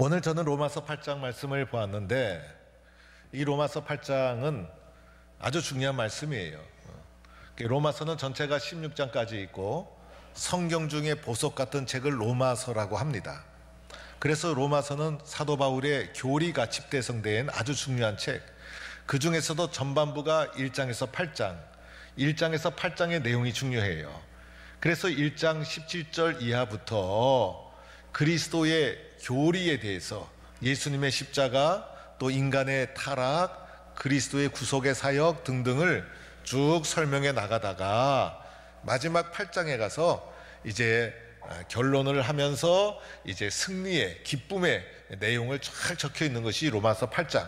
오늘 저는 로마서 8장 말씀을 보았는데 이 로마서 8장은 아주 중요한 말씀이에요. 로마서는 전체가 16장까지 있고 성경 중에 보석 같은 책을 로마서라고 합니다. 그래서 로마서는 사도 바울의 교리가 집대성된 아주 중요한 책, 그 중에서도 전반부가 1장에서 8장, 1장에서 8장의 내용이 중요해요. 그래서 1장 17절 이하부터 그리스도의 교리에 대해서, 예수님의 십자가, 또 인간의 타락, 그리스도의 구속의 사역 등등을 쭉 설명해 나가다가 마지막 8장에 가서 이제 결론을 하면서 이제 승리의, 기쁨의 내용을 쫙 적혀 있는 것이 로마서 8장.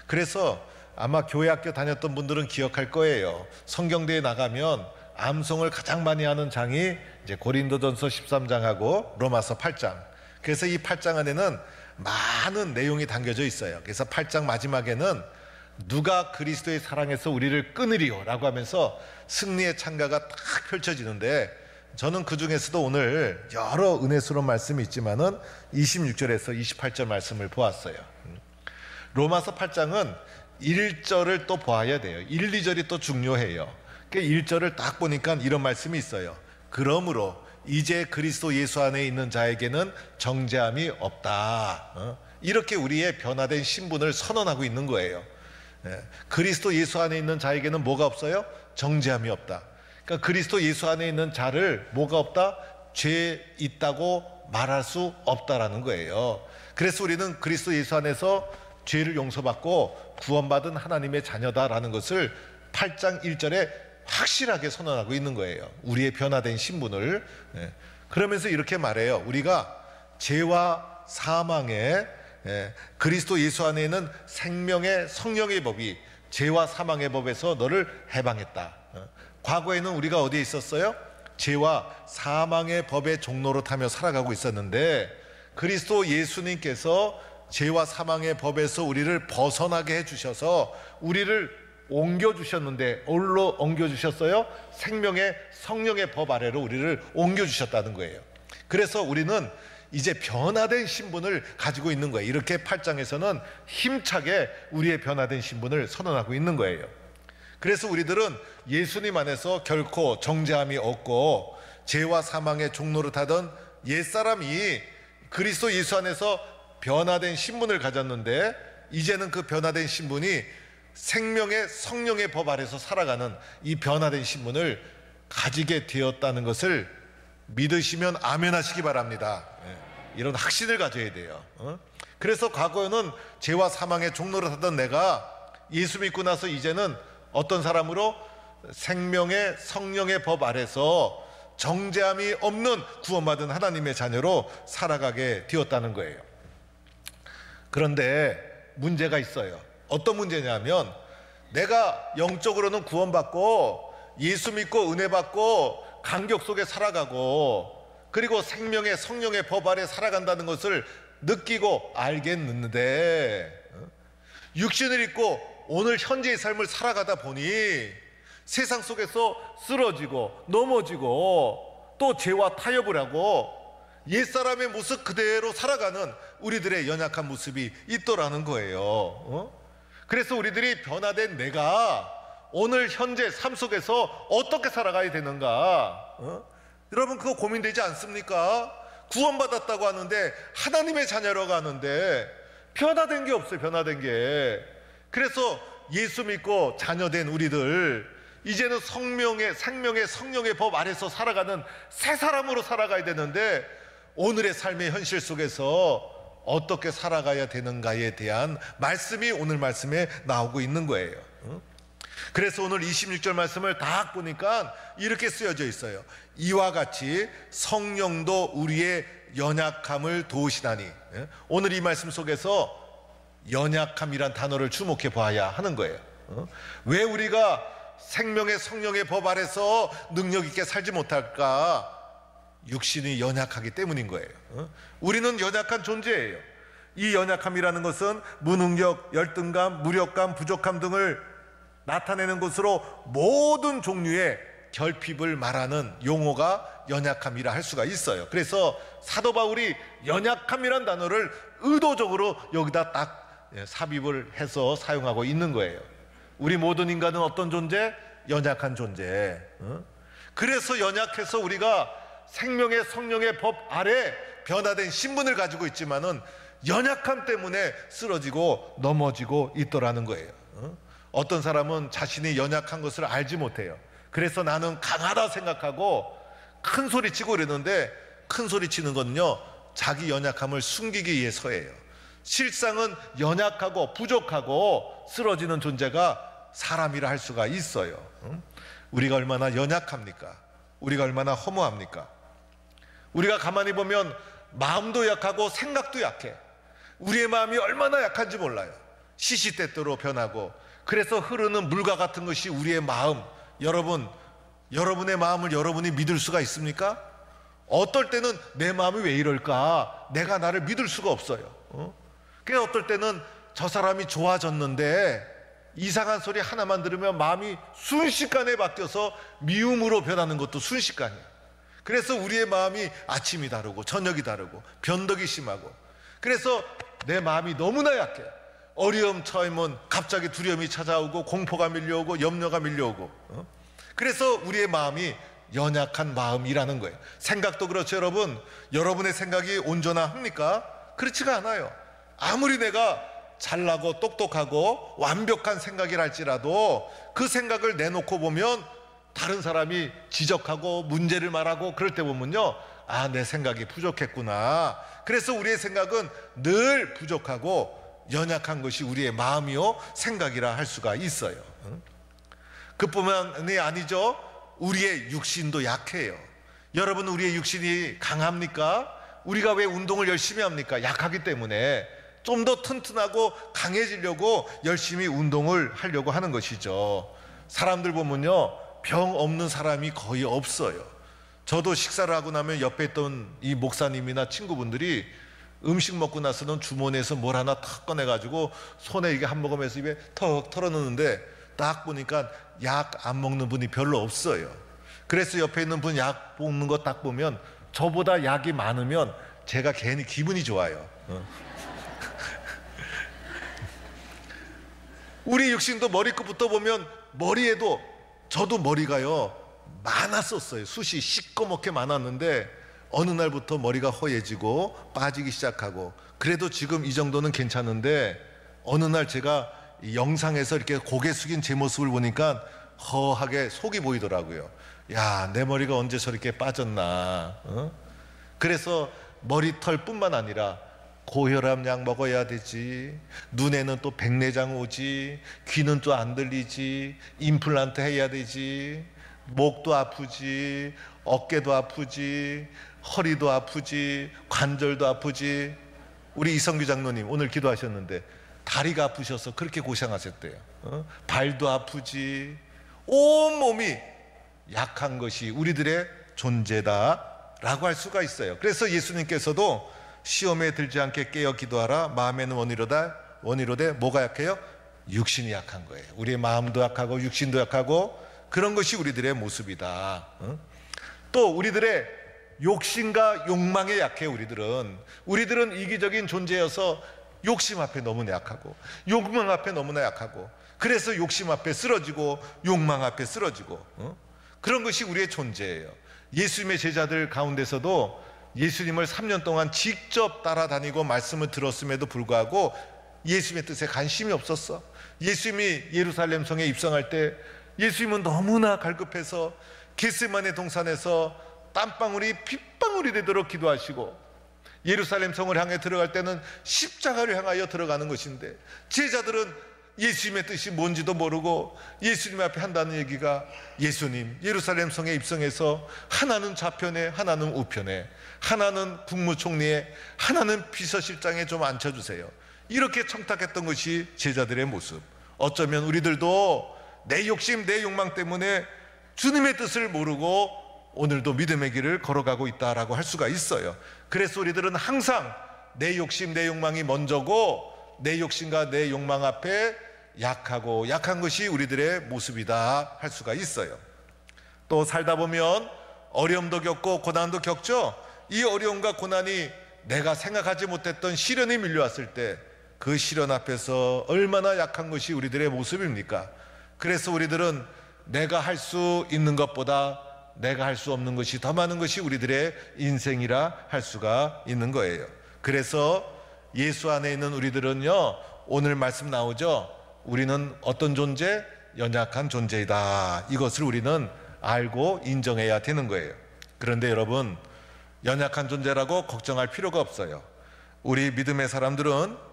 그래서 아마 교회 학교 다녔던 분들은 기억할 거예요. 성경대에 나가면 암송을 가장 많이 하는 장이 이제 고린도전서 13장하고 로마서 8장. 그래서 이 8장 안에는 많은 내용이 담겨져 있어요. 그래서 8장 마지막에는 누가 그리스도의 사랑에서 우리를 끊으리요 라고 하면서 승리의 창가가 딱 펼쳐지는데, 저는 그 중에서도 오늘 여러 은혜스러운 말씀이 있지만은 26절에서 28절 말씀을 보았어요. 로마서 8장은 1절을 또 보아야 돼요. 1, 2절이 또 중요해요. 1절을 딱 보니까 이런 말씀이 있어요. 그러므로 이제 그리스도 예수 안에 있는 자에게는 정죄함이 없다. 이렇게 우리의 변화된 신분을 선언하고 있는 거예요. 그리스도 예수 안에 있는 자에게는 뭐가 없어요? 정죄함이 없다. 그러니까 그리스도 예수 안에 있는 자를 뭐가 없다? 죄 있다고 말할 수 없다라는 거예요. 그래서 우리는 그리스도 예수 안에서 죄를 용서받고 구원받은 하나님의 자녀다라는 것을 8장 1절에 확실하게 선언하고 있는 거예요. 우리의 변화된 신분을. 그러면서 이렇게 말해요. 우리가 죄와 사망의, 그리스도 예수 안에 있는 생명의 성령의 법이 죄와 사망의 법에서 너를 해방했다. 과거에는 우리가 어디에 있었어요? 죄와 사망의 법의 종로로 타며 살아가고 있었는데, 그리스도 예수님께서 죄와 사망의 법에서 우리를 벗어나게 해주셔서 우리를 옮겨주셨는데, 어디로 옮겨주셨어요? 생명의 성령의 법 아래로 우리를 옮겨주셨다는 거예요. 그래서 우리는 이제 변화된 신분을 가지고 있는 거예요. 이렇게 8장에서는 힘차게 우리의 변화된 신분을 선언하고 있는 거예요. 그래서 우리들은 예수님 안에서 결코 정죄함이 없고 죄와 사망의 종로를 타던 옛사람이 그리스도 예수 안에서 변화된 신분을 가졌는데, 이제는 그 변화된 신분이 생명의 성령의 법 아래서 살아가는 이 변화된 신분을 가지게 되었다는 것을 믿으시면 아멘 하시기 바랍니다. 이런 확신을 가져야 돼요. 그래서 과거에는 죄와 사망의 종로를 타던 내가 예수 믿고 나서 이제는 어떤 사람으로? 생명의 성령의 법 아래서 정죄함이 없는 구원받은 하나님의 자녀로 살아가게 되었다는 거예요. 그런데 문제가 있어요. 어떤 문제냐면, 내가 영적으로는 구원받고 예수 믿고 은혜 받고 감격 속에 살아가고 그리고 생명의 성령의 법 아래 살아간다는 것을 느끼고 알겠는데, 육신을 입고 오늘 현재의 삶을 살아가다 보니 세상 속에서 쓰러지고 넘어지고 또 죄와 타협을 하고 옛사람의 모습 그대로 살아가는 우리들의 연약한 모습이 있더라는 거예요. 그래서 우리들이 변화된 내가 오늘 현재 삶 속에서 어떻게 살아가야 되는가? 여러분, 그거 고민되지 않습니까? 구원받았다고 하는데, 하나님의 자녀라고 하는데 변화된 게 없어요. 변화된 게. 그래서 예수 믿고 자녀된 우리들, 이제는 생명의 성령의 법 아래서 살아가는 새 사람으로 살아가야 되는데, 오늘의 삶의 현실 속에서 어떻게 살아가야 되는가에 대한 말씀이 오늘 말씀에 나오고 있는 거예요. 그래서 오늘 26절 말씀을 딱 보니까 이렇게 쓰여져 있어요. 이와 같이 성령도 우리의 연약함을 도우시나니. 오늘 이 말씀 속에서 연약함이란 단어를 주목해 봐야 하는 거예요. 왜 우리가 생명의 성령의 법 아래서 능력 있게 살지 못할까? 육신이 연약하기 때문인 거예요. 우리는 연약한 존재예요. 이 연약함이라는 것은 무능력, 열등감, 무력감, 부족함 등을 나타내는 것으로 모든 종류의 결핍을 말하는 용어가 연약함이라 할 수가 있어요. 그래서 사도 바울이 연약함이란 단어를 의도적으로 여기다 딱 삽입을 해서 사용하고 있는 거예요. 우리 모든 인간은 어떤 존재? 연약한 존재. 그래서 연약해서 우리가 생명의 성령의 법 아래 변화된 신분을 가지고 있지만은 연약함 때문에 쓰러지고 넘어지고 있더라는 거예요. 어떤 사람은 자신이 연약한 것을 알지 못해요. 그래서 나는 강하다 생각하고 큰 소리 치고 그러는데, 큰 소리 치는 건요 자기 연약함을 숨기기 위해서예요. 실상은 연약하고 부족하고 쓰러지는 존재가 사람이라 할 수가 있어요. 우리가 얼마나 연약합니까? 우리가 얼마나 허무합니까? 우리가 가만히 보면 마음도 약하고 생각도 약해. 우리의 마음이 얼마나 약한지 몰라요. 시시때때로 변하고. 그래서 흐르는 물과 같은 것이 우리의 마음. 여러분의 마음을 여러분이 믿을 수가 있습니까? 어떨 때는 내 마음이 왜 이럴까? 내가 나를 믿을 수가 없어요. 그래서 어떨 때는 저 사람이 좋아졌는데 이상한 소리 하나만 들으면 마음이 순식간에 바뀌어서 미움으로 변하는 것도 순식간이에요. 그래서 우리의 마음이 아침이 다르고 저녁이 다르고 변덕이 심하고, 그래서 내 마음이 너무나 약해. 어려움 처하면 갑자기 두려움이 찾아오고 공포가 밀려오고 염려가 밀려오고. 그래서 우리의 마음이 연약한 마음이라는 거예요. 생각도 그렇죠. 여러분의 생각이 온전합니까? 그렇지가 않아요. 아무리 내가 잘나고 똑똑하고 완벽한 생각이라 할지라도 그 생각을 내놓고 보면 다른 사람이 지적하고 문제를 말하고 그럴 때 보면요, 아, 내 생각이 부족했구나. 그래서 우리의 생각은 늘 부족하고 연약한 것이 우리의 마음이요 생각이라 할 수가 있어요. 그뿐만이 아니죠. 우리의 육신도 약해요. 여러분, 우리의 육신이 강합니까? 우리가 왜 운동을 열심히 합니까? 약하기 때문에. 좀 더 튼튼하고 강해지려고 열심히 운동을 하려고 하는 것이죠. 사람들 보면요, 병 없는 사람이 거의 없어요. 저도 식사를 하고 나면 옆에 있던 이 목사님이나 친구분들이 음식 먹고 나서는 주머니에서 뭘 하나 탁 꺼내가지고 손에 이게 한 모금에서 입에 턱 털어넣는데 딱 보니까 약 안 먹는 분이 별로 없어요. 그래서 옆에 있는 분 약 먹는 거 딱 보면 저보다 약이 많으면 제가 괜히 기분이 좋아요. 우리 육신도 머리끝부터 보면 머리에도, 저도 머리가요 많았었어요. 숱이 시꺼멓게 많았는데 어느 날부터 머리가 허해지고 빠지기 시작하고, 그래도 지금 이 정도는 괜찮은데 어느 날 제가 이 영상에서 이렇게 고개 숙인 제 모습을 보니까 허하게 속이 보이더라고요. 야, 내 머리가 언제 저렇게 빠졌나. 그래서 머리털뿐만 아니라 고혈압 약 먹어야 되지, 눈에는 또 백내장 오지, 귀는 또 안 들리지, 임플란트 해야 되지, 목도 아프지, 어깨도 아프지, 허리도 아프지, 관절도 아프지. 우리 이성규 장로님 오늘 기도하셨는데 다리가 아프셔서 그렇게 고생하셨대요. 발도 아프지. 온몸이 약한 것이 우리들의 존재다라고 할 수가 있어요. 그래서 예수님께서도 시험에 들지 않게 깨어 기도하라. 마음에는 원이로되 뭐가 약해요? 육신이 약한 거예요. 우리의 마음도 약하고 육신도 약하고 그런 것이 우리들의 모습이다. 또 우리들의 욕심과 욕망에 약해요. 우리들은 이기적인 존재여서 욕심 앞에 너무나 약하고 욕망 앞에 너무나 약하고, 그래서 욕심 앞에 쓰러지고 욕망 앞에 쓰러지고, 그런 것이 우리의 존재예요. 예수님의 제자들 가운데서도 예수님을 3년 동안 직접 따라다니고 말씀을 들었음에도 불구하고 예수님의 뜻에 관심이 없었어. 예수님이 예루살렘 성에 입성할 때 예수님은 너무나 갈급해서 겟세마네 동산에서 땀방울이 핏방울이 되도록 기도하시고, 예루살렘 성을 향해 들어갈 때는 십자가를 향하여 들어가는 것인데 제자들은 예수님의 뜻이 뭔지도 모르고 예수님 앞에 한다는 얘기가, 예수님 예루살렘 성에 입성해서 하나는 좌편에 하나는 우편에, 하나는 국무총리에 하나는 비서실장에 좀 앉혀주세요. 이렇게 청탁했던 것이 제자들의 모습. 어쩌면 우리들도 내 욕심 내 욕망 때문에 주님의 뜻을 모르고 오늘도 믿음의 길을 걸어가고 있다라고 할 수가 있어요. 그래서 우리들은 항상 내 욕심 내 욕망이 먼저고 내 욕심과 내 욕망 앞에 약하고 약한 것이 우리들의 모습이다 할 수가 있어요. 또 살다 보면 어려움도 겪고 고난도 겪죠. 이 어려움과 고난이 내가 생각하지 못했던 시련이 밀려왔을 때 그 시련 앞에서 얼마나 약한 것이 우리들의 모습입니까? 그래서 우리들은 내가 할 수 있는 것보다 내가 할 수 없는 것이 더 많은 것이 우리들의 인생이라 할 수가 있는 거예요. 그래서 예수 안에 있는 우리들은요, 오늘 말씀 나오죠. 우리는 어떤 존재? 연약한 존재이다. 이것을 우리는 알고 인정해야 되는 거예요. 그런데 여러분, 연약한 존재라고 걱정할 필요가 없어요. 우리 믿음의 사람들은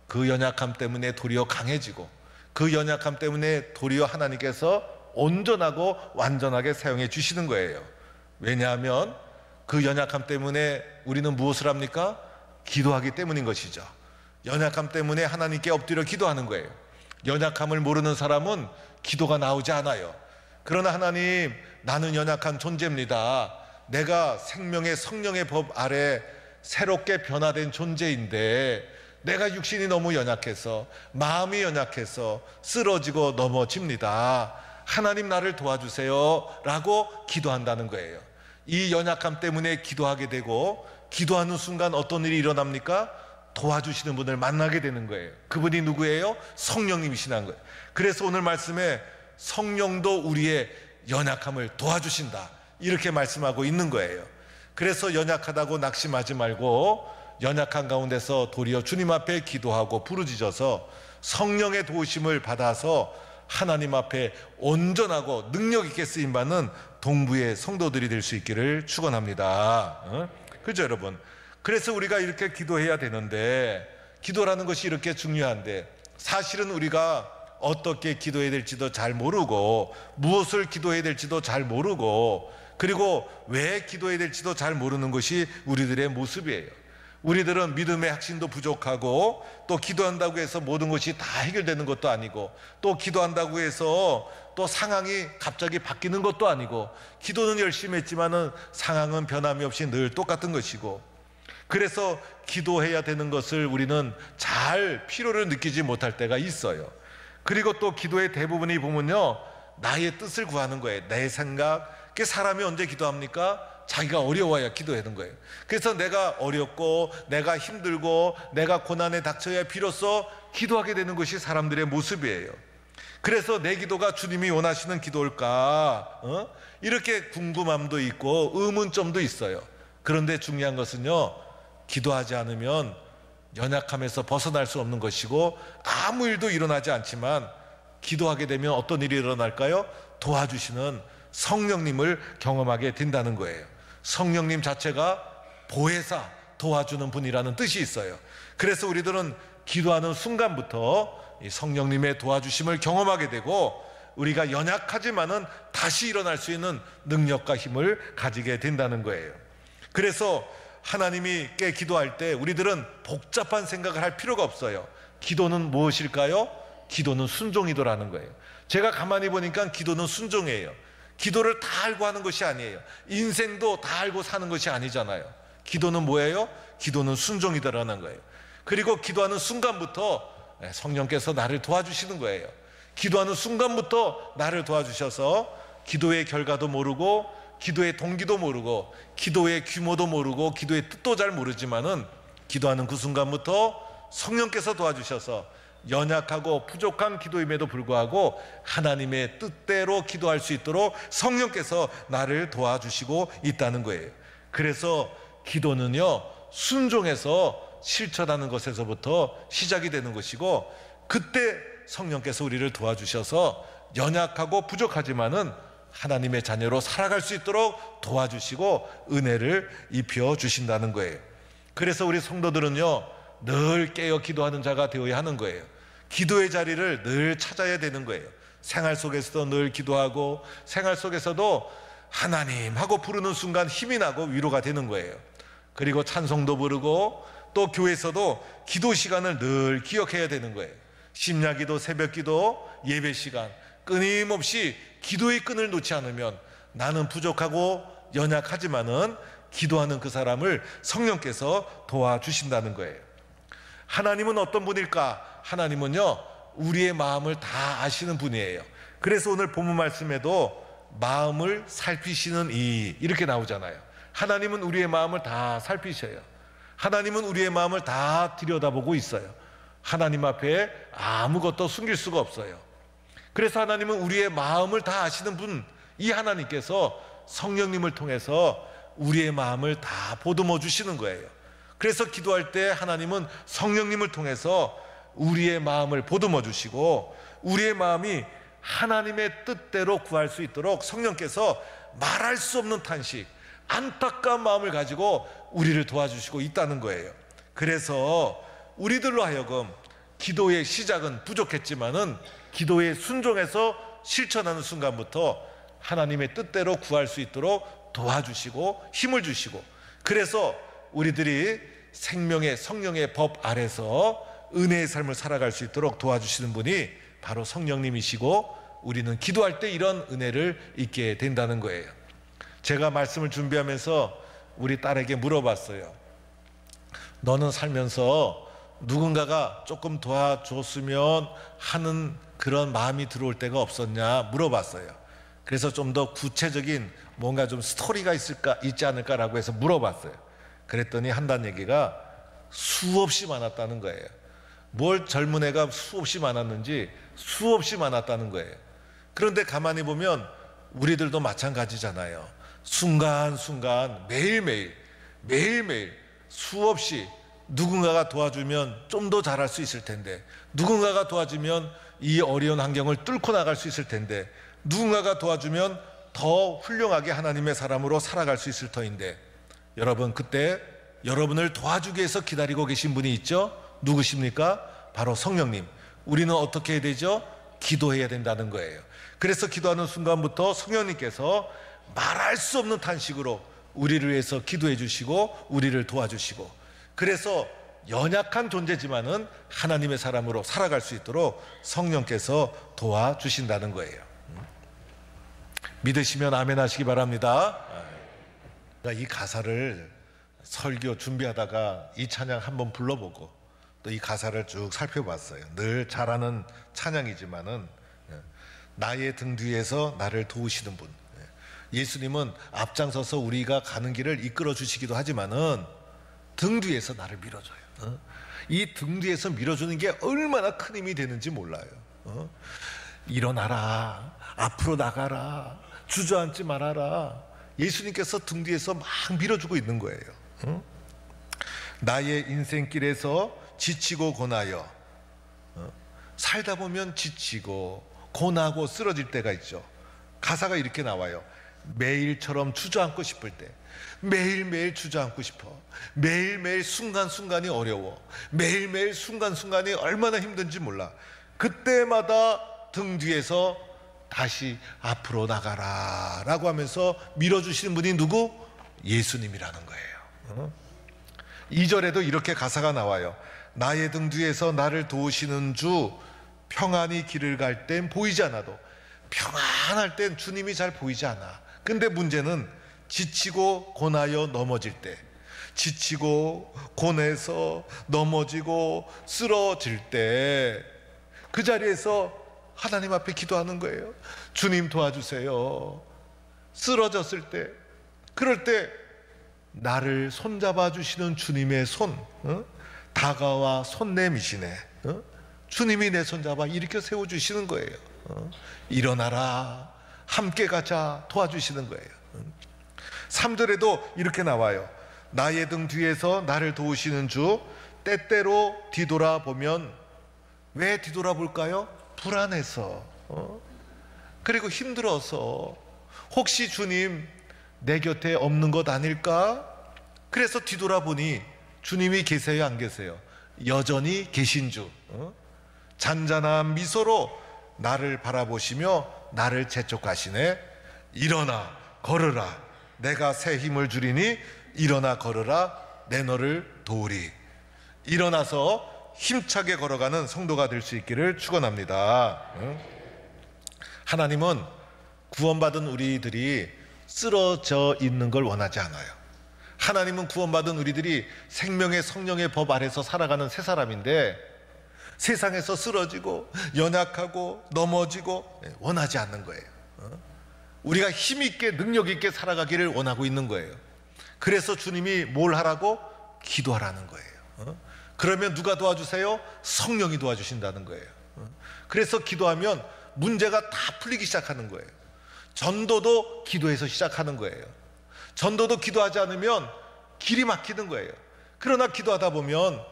그 연약함 때문에 도리어 강해지고, 그 연약함 때문에 도리어 하나님께서 온전하고 완전하게 사용해 주시는 거예요. 왜냐하면 그 연약함 때문에 우리는 무엇을 합니까? 기도하기 때문인 것이죠. 연약함 때문에 하나님께 엎드려 기도하는 거예요. 연약함을 모르는 사람은 기도가 나오지 않아요. 그러나 하나님, 나는 연약한 존재입니다. 내가 생명의 성령의 법 아래 새롭게 변화된 존재인데 내가 육신이 너무 연약해서, 마음이 연약해서 쓰러지고 넘어집니다. 하나님, 나를 도와주세요 라고 기도한다는 거예요. 이 연약함 때문에 기도하게 되고, 기도하는 순간 어떤 일이 일어납니까? 도와주시는 분을 만나게 되는 거예요. 그분이 누구예요? 성령님이시라는 거예요. 그래서 오늘 말씀에 성령도 우리의 연약함을 도와주신다, 이렇게 말씀하고 있는 거예요. 그래서 연약하다고 낙심하지 말고 연약한 가운데서 도리어 주님 앞에 기도하고 부르짖어서 성령의 도우심을 받아서 하나님 앞에 온전하고 능력 있게 쓰임받는 동부의 성도들이 될 수 있기를 축원합니다. 그죠 여러분? 그래서 우리가 이렇게 기도해야 되는데, 기도라는 것이 이렇게 중요한데, 사실은 우리가 어떻게 기도해야 될지도 잘 모르고, 무엇을 기도해야 될지도 잘 모르고, 그리고 왜 기도해야 될지도 잘 모르는 것이 우리들의 모습이에요. 우리들은 믿음의 확신도 부족하고, 또 기도한다고 해서 모든 것이 다 해결되는 것도 아니고, 또 기도한다고 해서 또 상황이 갑자기 바뀌는 것도 아니고, 기도는 열심히 했지만은 상황은 변함이 없이 늘 똑같은 것이고, 그래서 기도해야 되는 것을 우리는 잘 필요를 느끼지 못할 때가 있어요. 그리고 또 기도의 대부분이 보면요, 나의 뜻을 구하는 거예요. 내 생각. 사람이 언제 기도합니까? 자기가 어려워야 기도하는 거예요. 그래서 내가 어렵고 내가 힘들고 내가 고난에 닥쳐야 비로소 기도하게 되는 것이 사람들의 모습이에요. 그래서 내 기도가 주님이 원하시는 기도일까? 이렇게 궁금함도 있고 의문점도 있어요. 그런데 중요한 것은요, 기도하지 않으면 연약함에서 벗어날 수 없는 것이고, 아무 일도 일어나지 않지만 기도하게 되면 어떤 일이 일어날까요? 도와주시는 성령님을 경험하게 된다는 거예요. 성령님 자체가 보혜사, 도와주는 분이라는 뜻이 있어요. 그래서 우리들은 기도하는 순간부터 이 성령님의 도와주심을 경험하게 되고, 우리가 연약하지만은 다시 일어날 수 있는 능력과 힘을 가지게 된다는 거예요. 그래서 하나님께 기도할 때 우리들은 복잡한 생각을 할 필요가 없어요. 기도는 무엇일까요? 기도는 순종이더라는 거예요. 제가 가만히 보니까 기도는 순종이에요. 기도를 다 알고 하는 것이 아니에요. 인생도 다 알고 사는 것이 아니잖아요. 기도는 뭐예요? 기도는 순종이더라는 거예요. 그리고 기도하는 순간부터 성령께서 나를 도와주시는 거예요. 기도하는 순간부터 나를 도와주셔서 기도의 결과도 모르고, 기도의 동기도 모르고, 기도의 규모도 모르고, 기도의 뜻도 잘 모르지만은 기도하는 그 순간부터 성령께서 도와주셔서 연약하고 부족한 기도임에도 불구하고 하나님의 뜻대로 기도할 수 있도록 성령께서 나를 도와주시고 있다는 거예요. 그래서 기도는요, 순종해서 실천하는 것에서부터 시작이 되는 것이고, 그때 성령께서 우리를 도와주셔서 연약하고 부족하지만은 하나님의 자녀로 살아갈 수 있도록 도와주시고 은혜를 입혀 주신다는 거예요. 그래서 우리 성도들은요, 늘 깨어 기도하는 자가 되어야 하는 거예요. 기도의 자리를 늘 찾아야 되는 거예요. 생활 속에서도 늘 기도하고, 생활 속에서도 하나님 하고 부르는 순간 힘이 나고 위로가 되는 거예요. 그리고 찬송도 부르고, 또 교회에서도 기도 시간을 늘 기억해야 되는 거예요. 심야기도, 새벽기도, 예배 시간 끊임없이 기도의 끈을 놓지 않으면 나는 부족하고 연약하지만은 기도하는 그 사람을 성령께서 도와주신다는 거예요. 하나님은 어떤 분일까? 하나님은요, 우리의 마음을 다 아시는 분이에요. 그래서 오늘 본문 말씀에도 마음을 살피시는 이, 이렇게 나오잖아요. 하나님은 우리의 마음을 다 살피셔요. 하나님은 우리의 마음을 다 들여다보고 있어요. 하나님 앞에 아무것도 숨길 수가 없어요. 그래서 하나님은 우리의 마음을 다 아시는 분, 이 하나님께서 성령님을 통해서 우리의 마음을 다 보듬어 주시는 거예요. 그래서 기도할 때 하나님은 성령님을 통해서 우리의 마음을 보듬어 주시고, 우리의 마음이 하나님의 뜻대로 구할 수 있도록 성령께서 말할 수 없는 탄식, 안타까운 마음을 가지고 우리를 도와주시고 있다는 거예요. 그래서 우리들로 하여금 기도의 시작은 부족했지만은 기도에 순종해서 실천하는 순간부터 하나님의 뜻대로 구할 수 있도록 도와주시고 힘을 주시고, 그래서 우리들이 생명의 성령의 법 아래서 은혜의 삶을 살아갈 수 있도록 도와주시는 분이 바로 성령님이시고, 우리는 기도할 때 이런 은혜를 잊게 된다는 거예요. 제가 말씀을 준비하면서 우리 딸에게 물어봤어요. 너는 살면서 누군가가 조금 도와줬으면 하는 그런 마음이 들어올 때가 없었냐 물어봤어요. 그래서 좀 더 구체적인 뭔가 좀 스토리가 있지 않을까라고 해서 물어봤어요. 그랬더니 한다는 얘기가 수없이 많았다는 거예요. 뭘 젊은 애가 수없이 많았는지 수없이 많았다는 거예요. 그런데 가만히 보면 우리들도 마찬가지잖아요. 순간순간 매일매일 수없이 누군가가 도와주면 좀 더 잘할 수 있을 텐데, 누군가가 도와주면 이 어려운 환경을 뚫고 나갈 수 있을 텐데, 누군가가 도와주면 더 훌륭하게 하나님의 사람으로 살아갈 수 있을 터인데, 여러분, 그때 여러분을 도와주기 위해서 기다리고 계신 분이 있죠? 누구십니까? 바로 성령님. 우리는 어떻게 해야 되죠? 기도해야 된다는 거예요. 그래서 기도하는 순간부터 성령님께서 말할 수 없는 탄식으로 우리를 위해서 기도해 주시고 우리를 도와주시고, 그래서 연약한 존재지만은 하나님의 사람으로 살아갈 수 있도록 성령께서 도와주신다는 거예요. 믿으시면 아멘 하시기 바랍니다. 이 가사를 설교 준비하다가 이 찬양 한번 불러보고 또 이 가사를 쭉 살펴봤어요. 늘 잘하는 찬양이지만은 나의 등 뒤에서 나를 도우시는 분, 예수님은 앞장서서 우리가 가는 길을 이끌어 주시기도 하지만은 등 뒤에서 나를 밀어줘요. 이 등 뒤에서 밀어주는 게 얼마나 큰 힘이 되는지 몰라요. 일어나라, 앞으로 나가라, 주저앉지 말아라. 예수님께서 등 뒤에서 막 밀어주고 있는 거예요. 나의 인생길에서 지치고 고나여, 살다 보면 지치고 고나고 쓰러질 때가 있죠. 가사가 이렇게 나와요. 매일처럼 주저앉고 싶을 때, 매일매일 주저앉고 싶어. 매일매일 순간순간이 어려워. 매일매일 순간순간이 얼마나 힘든지 몰라. 그때마다 등 뒤에서 다시 앞으로 나가라 라고 하면서 밀어주시는 분이 누구? 예수님이라는 거예요. 2절에도 이렇게 가사가 나와요. 나의 등 뒤에서 나를 도우시는 주, 평안히 길을 갈 땐 보이지 않아도, 평안할 땐 주님이 잘 보이지 않아. 근데 문제는 지치고 고나여 넘어질 때, 지치고 고뇌서 넘어지고 쓰러질 때, 그 자리에서 하나님 앞에 기도하는 거예요. 주님 도와주세요. 쓰러졌을 때, 그럴 때 나를 손잡아 주시는 주님의 손, 다가와 손 내미시네. 주님이 내 손잡아 일으켜 세워주시는 거예요. 일어나라, 함께 가자, 도와주시는 거예요. 3절에도 이렇게 나와요. 나의 등 뒤에서 나를 도우시는 주, 때때로 뒤돌아보면, 왜 뒤돌아볼까요? 불안해서, 그리고 힘들어서, 혹시 주님 내 곁에 없는 것 아닐까? 그래서 뒤돌아보니 주님이 계세요, 안 계세요? 여전히 계신 주, 잔잔한 미소로 나를 바라보시며 나를 재촉하시네. 일어나 걸으라, 내가 새 힘을 주리니 일어나 걸으라, 내 너를 도우리. 일어나서 힘차게 걸어가는 성도가 될 수 있기를 축원합니다. 하나님은 구원받은 우리들이 쓰러져 있는 걸 원하지 않아요. 하나님은 구원받은 우리들이 생명의 성령의 법 아래서 살아가는 새 사람인데, 세상에서 쓰러지고 연약하고 넘어지고 원하지 않는 거예요. 우리가 힘있게 능력있게 살아가기를 원하고 있는 거예요. 그래서 주님이 뭘 하라고? 기도하라는 거예요. 그러면 누가 도와주세요? 성령이 도와주신다는 거예요. 그래서 기도하면 문제가 다 풀리기 시작하는 거예요. 전도도 기도해서 시작하는 거예요. 전도도 기도하지 않으면 길이 막히는 거예요. 그러나 기도하다 보면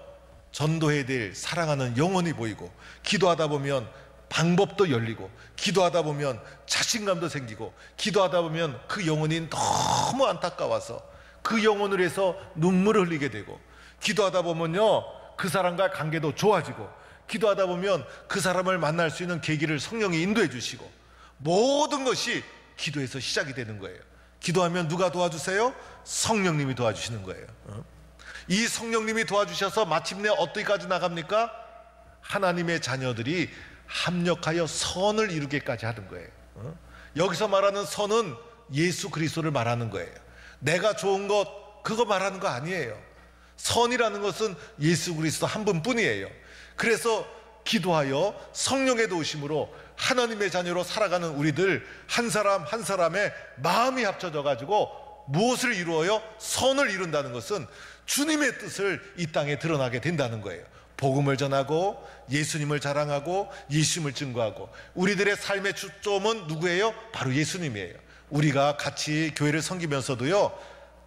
전도해야 될 사랑하는 영혼이 보이고, 기도하다 보면 방법도 열리고, 기도하다 보면 자신감도 생기고, 기도하다 보면 그 영혼이 너무 안타까워서 그 영혼을 위해서 눈물을 흘리게 되고, 기도하다 보면요 그 사람과 관계도 좋아지고, 기도하다 보면 그 사람을 만날 수 있는 계기를 성령이 인도해 주시고, 모든 것이 기도에서 시작이 되는 거예요. 기도하면 누가 도와주세요? 성령님이 도와주시는 거예요. 이 성령님이 도와주셔서 마침내 어디까지 나갑니까? 하나님의 자녀들이 합력하여 선을 이루기까지 하는 거예요. 여기서 말하는 선은 예수 그리스도를 말하는 거예요. 내가 좋은 것 그거 말하는 거 아니에요. 선이라는 것은 예수 그리스도 한 분뿐이에요. 그래서 기도하여 성령의 도우심으로 하나님의 자녀로 살아가는 우리들 한 사람 한 사람의 마음이 합쳐져 가지고 무엇을 이루어요? 선을 이룬다는 것은 주님의 뜻을 이 땅에 드러나게 된다는 거예요. 복음을 전하고 예수님을 자랑하고 예수님을 증거하고, 우리들의 삶의 초점은 누구예요? 바로 예수님이에요. 우리가 같이 교회를 섬기면서도요,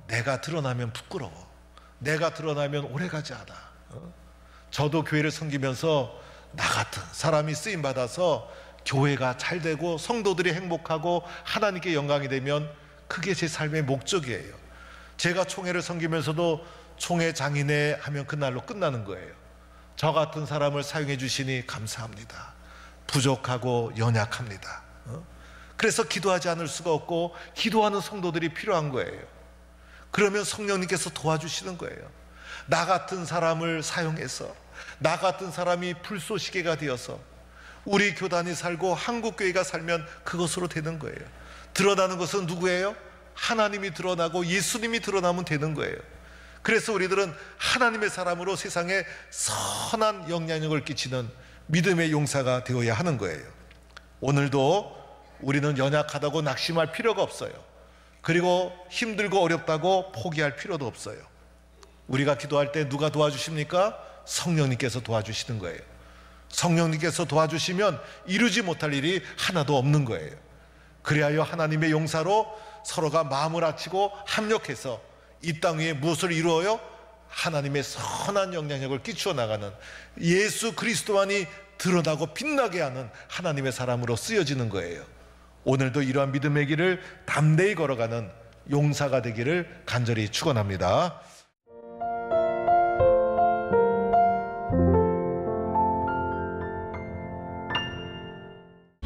내가 드러나면 부끄러워, 내가 드러나면 오래가지 않아. 저도 교회를 섬기면서 나 같은 사람이 쓰임받아서 교회가 잘 되고 성도들이 행복하고 하나님께 영광이 되면 그게 제 삶의 목적이에요. 제가 총회를 섬기면서도 총회 장인회 하면 그날로 끝나는 거예요. 저 같은 사람을 사용해 주시니 감사합니다. 부족하고 연약합니다. 그래서 기도하지 않을 수가 없고 기도하는 성도들이 필요한 거예요. 그러면 성령님께서 도와주시는 거예요. 나 같은 사람을 사용해서, 나 같은 사람이 불쏘시개가 되어서 우리 교단이 살고 한국교회가 살면 그것으로 되는 거예요. 드러나는 것은 누구예요? 하나님이 드러나고 예수님이 드러나면 되는 거예요. 그래서 우리들은 하나님의 사람으로 세상에 선한 영향력을 끼치는 믿음의 용사가 되어야 하는 거예요. 오늘도 우리는 연약하다고 낙심할 필요가 없어요. 그리고 힘들고 어렵다고 포기할 필요도 없어요. 우리가 기도할 때 누가 도와주십니까? 성령님께서 도와주시는 거예요. 성령님께서 도와주시면 이루지 못할 일이 하나도 없는 거예요. 그리하여 하나님의 용사로 서로가 마음을 합치고 합력해서 이 땅 위에 무엇을 이루어요? 하나님의 선한 영향력을 끼쳐 나가는, 예수 그리스도만이 드러나고 빛나게 하는 하나님의 사람으로 쓰여지는 거예요. 오늘도 이러한 믿음의 길을 담대히 걸어가는 용사가 되기를 간절히 축원합니다.